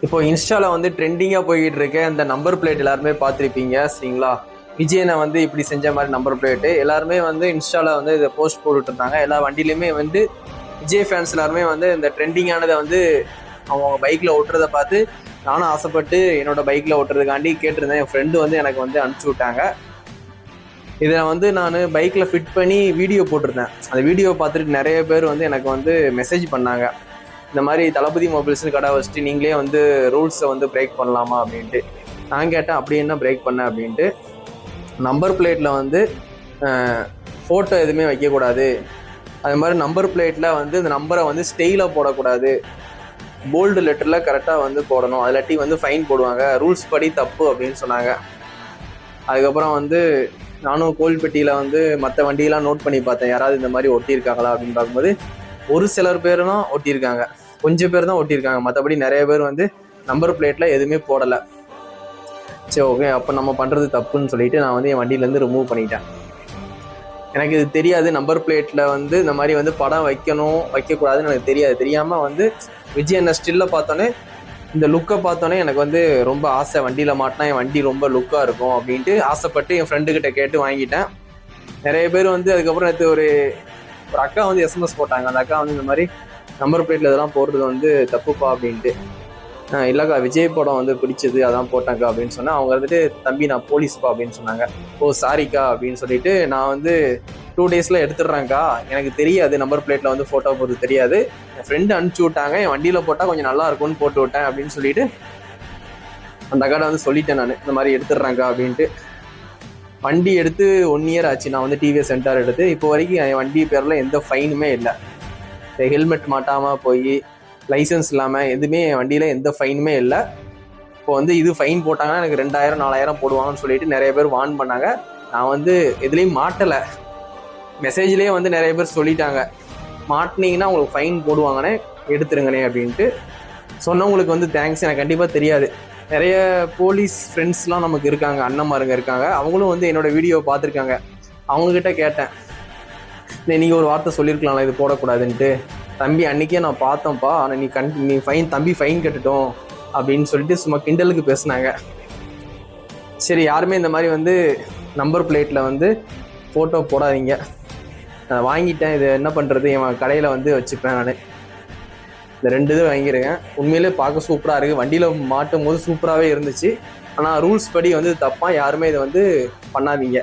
இப்போ இன்ஸ்டாவில் வந்து ட்ரெண்டிங்காக போய்கிட்டு இருக்க இந்த நம்பர் பிளேட் எல்லாருமே பார்த்துருப்பீங்க சரிங்களா. விஜயனை வந்து இப்படி செஞ்ச மாதிரி நம்பர் பிளேட்டு எல்லாருமே வந்து இன்ஸ்டாவில் வந்து இதை போஸ்ட் போட்டுட்டு இருந்தாங்க. எல்லா வண்டியிலையுமே வந்து விஜய் ஃபேன்ஸ் எல்லாருமே வந்து இந்த ட்ரெண்டிங்கானதை வந்து அவங்க பைக்கில் ஓட்டுறதை பார்த்து நானும் ஆசைப்பட்டு என்னோட பைக்கில் ஓட்டுறதுக்காண்டி கேட்டிருந்தேன். என் ஃப்ரெண்டு வந்து எனக்கு வந்து அனுப்பிச்சி விட்டாங்க. இதை வந்து நான் பைக்கில் ஃபிட் பண்ணி வீடியோ போட்டிருந்தேன். அந்த வீடியோ பார்த்துட்டு நிறைய பேர் வந்து எனக்கு வந்து மெசேஜ் பண்ணாங்க, இந்த மாதிரி தளபதி மொபைல்ஸ்னு கடை வச்சுட்டு நீங்களே வந்து ரூல்ஸை வந்து பிரேக் பண்ணலாமா அப்படின்ட்டு. நான் கேட்டேன் அப்படி என்ன பிரேக் பண்ண அப்படின்ட்டு. நம்பர் பிளேட்டில் வந்து ஃபோட்டோ எதுவுமே வைக்கக்கூடாது, அது மாதிரி நம்பர் பிளேட்டில் வந்து இந்த நம்பரை வந்து ஸ்டெயிலாக போடக்கூடாது, போல்டு லெட்டரில் கரெக்டாக வந்து போடணும், அதில்லாட்டி வந்து ஃபைன் போடுவாங்க, ரூல்ஸ் படி தப்பு அப்படின்னு சொன்னாங்க. அதுக்கப்புறம் வந்து நானும் கோல்பெட்டியில் வந்து மற்ற வண்டியெல்லாம் நோட் பண்ணி பார்த்தேன், யாராவது இந்த மாதிரி ஒட்டியிருக்காங்களா அப்படின்னு பார்க்கும்போது ஒரு சிலர் பேர் தான் ஒட்டியிருக்காங்க, கொஞ்சம் பேர் தான் ஒட்டியிருக்காங்க. மற்றபடி நிறைய பேர் வந்து நம்பர் பிளேட்டில் எதுவுமே போடலை. சரி ஓகே, அப்போ நம்ம பண்ணுறது தப்புன்னு சொல்லிட்டு நான் வந்து என் வண்டியிலேருந்து ரிமூவ் பண்ணிட்டேன். எனக்கு இது தெரியாது, நம்பர் பிளேட்டில் வந்து இந்த மாதிரி வந்து படம் வைக்கணும் வைக்கக்கூடாதுன்னு எனக்கு தெரியாது. தெரியாமல் வந்து விஜய் என்ன ஸ்டில்லை பார்த்தோன்னே, இந்த லுக்கை பார்த்தோன்னே எனக்கு வந்து ரொம்ப ஆசை, வண்டியில் மாட்டினா என் வண்டி ரொம்ப லுக்காக இருக்கும் அப்படின்ட்டு ஆசைப்பட்டு என் ஃப்ரெண்டுக்கிட்ட கேட்டு வாங்கிட்டேன். நிறைய பேர் வந்து அதுக்கப்புறம் நேற்று ஒரு அக்கா வந்து எஸ்எம்எஸ் போட்டாங்க. அந்த அக்கா வந்து இந்த மாதிரி நம்பர் பிளேட்டில் இதெல்லாம் போடுறது வந்து தப்புப்பா அப்படின்ட்டு. இல்லைக்கா விஜய் படம் வந்து பிடிச்சது அதான் போட்டாங்க்கா அப்படின்னு சொன்னேன். அவங்க வந்துட்டு தம்பி நான் போலீஸ்ப்பா அப்படின்னு சொன்னாங்க. ஓ சாரிக்கா அப்படின்னு சொல்லிட்டு நான் வந்து 2 டேஸில் எடுத்துடுறேங்க்கா, எனக்கு தெரியாது நம்பர் பிளேட்டில் வந்து ஃபோட்டோ போடுறது தெரியாது, என் ஃப்ரெண்டு அனுப்பிச்சி விட்டாங்க, என் வண்டியில் போட்டால் கொஞ்சம் நல்லா இருக்கும்னு போட்டு விட்டேன் அப்படின்னு சொல்லிட்டு அந்த அக்காட்ட வந்து சொல்லிட்டேன் நான் இந்த மாதிரி எடுத்துடுறேங்க்கா அப்படின்ட்டு. வண்டி எடுத்து 1 இயர் ஆச்சு. நான் வந்து டிவிஎஸ் சென்டார் எடுத்து இப்போ வரைக்கும் என் வண்டி பேரில் எந்த ஃபைனுமே இல்லை. ஹெல்மெட் மாட்டாமல் போய் லைசன்ஸ் இல்லாமல் எதுவுமே என் வண்டியில் எந்த ஃபைனுமே இல்லை. இப்போ வந்து இது ஃபைன் போட்டாங்கன்னா எனக்கு 2000 4000 போடுவாங்கன்னு சொல்லிட்டு நிறைய பேர் வார்ன் பண்ணாங்க. நான் வந்து எதுலேயும் மாட்டலை. மெசேஜ்லேயே வந்து நிறைய பேர் சொல்லிட்டாங்க, மாட்டினீங்கன்னா உங்களுக்கு ஃபைன் போடுவாங்கண்ணே, எடுத்துருங்கண்ணே அப்படின்ட்டு. சொன்னவங்களுக்கு வந்து தேங்க்ஸ். எனக்கு கண்டிப்பாக தெரியாது, நிறைய போலீஸ் ஃப்ரெண்ட்ஸ்லாம் நமக்கு இருக்காங்க, அண்ணன்மாருங்க இருக்காங்க, அவங்களும் வந்து என்னோடய வீடியோவை பார்த்துருக்காங்க. அவங்கக்கிட்ட கேட்டேன், நீங்கள் ஒரு வார்த்தை சொல்லியிருக்கலாம்ல இது போடக்கூடாதுன்ட்டு. தம்பி அன்றைக்கே நான் பார்த்தேன்ப்பா, ஆனால் நீ தம்பி ஃபைன் கட்டட்டும் அப்படின்னு சொல்லிட்டு சும்மா கிண்டலுக்கு பேசுனாங்க. சரி யாருமே இந்த மாதிரி வந்து நம்பர் பிளேட்டில் வந்து ஃபோட்டோ போடாதீங்க. நான் வாங்கிட்டேன், இது என்ன பண்ணுறது, என் கடையில் வந்து வச்சுப்பேன் நான். இந்த 2 இது வாங்கியிருக்கேன். உண்மையிலே பார்க்க சூப்பராக இருக்குது, வண்டியில் மாட்டும் போது சூப்பராகவே இருந்துச்சு. ஆனால் ரூல்ஸ் படி வந்து தப்பாக யாருமே இதை வந்து பண்ணாதீங்க.